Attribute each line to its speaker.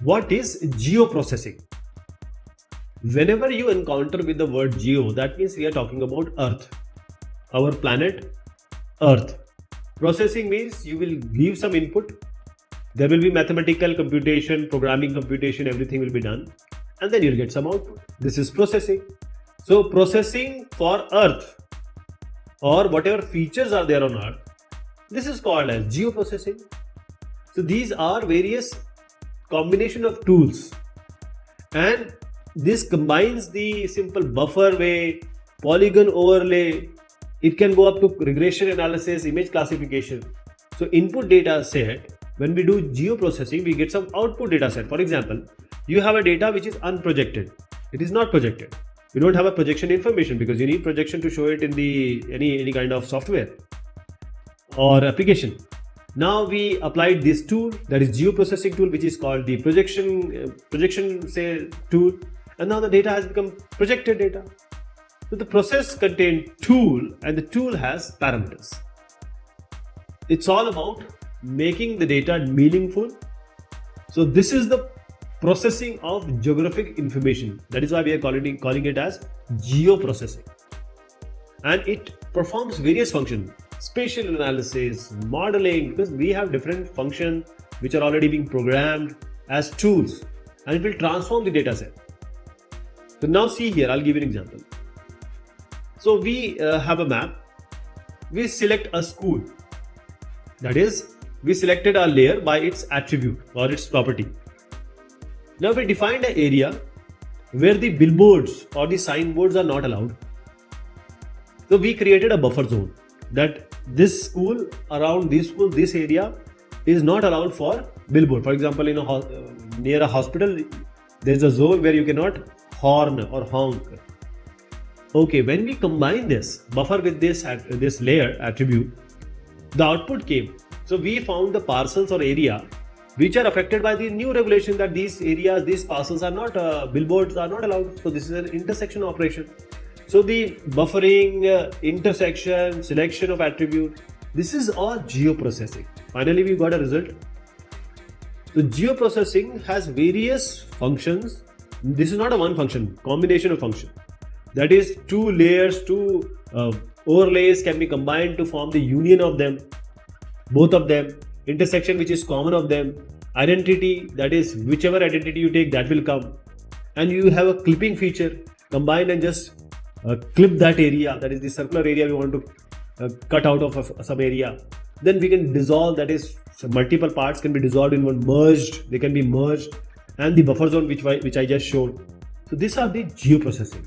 Speaker 1: What is geoprocessing? Whenever you encounter with the word geo, that means we are talking about Earth, our planet Earth. Processing means you will give some input, there will be mathematical computation, programming computation, everything will be done, and then you'll get some output. This is processing. So processing for Earth or whatever features are there on Earth, this is called as geoprocessing. So these are various combination of tools, and this combines the simple buffer way, polygon overlay. It can go up to regression analysis, image classification. So input data set, when we do geoprocessing, we get some output data set. For example, you have a data which is unprojected. It is not projected. You don't have a projection information because you need projection to show it in the any kind of software or application. Now we applied this tool, that is geoprocessing tool, which is called the projection say tool, and now the data has become projected data. So the process contains tool, and the tool has parameters. It's all about making the data meaningful. So this is the processing of geographic information. That is why we are calling it as geoprocessing, and it performs various functions. Spatial analysis, modeling, because we have different functions which are already being programmed as tools, and it will transform the data set. So now see here, I'll give you an example. So we have a map. We select a school. That is, we selected a layer by its attribute or its property. Now we defined an area where the billboards or the signboards are not allowed. So we created a buffer zone, that this school, around this school, this area is not allowed for billboard. For example, near a hospital, there is a zone where you cannot horn or honk. Okay, when we combine this buffer with this layer attribute, the output came. So we found the parcels or area which are affected by the new regulation, that these areas, these parcels are not, billboards are not allowed. So this is an intersection operation. So the buffering, intersection, selection of attribute, this is all geoprocessing. Finally, we got a result. So geoprocessing has various functions. This is not a one function, combination of functions. That is, two layers, two overlays can be combined to form the union of them, both of them. Intersection, which is common of them. Identity, that is, whichever identity you take, that will come. And you have a clipping feature, combine and just clip that area, that is the circular area we want to cut out of some area. Then we can dissolve, that is, multiple parts can be dissolved in one, merged, they can be merged, and the buffer zone which I just showed. So these are the geoprocessing.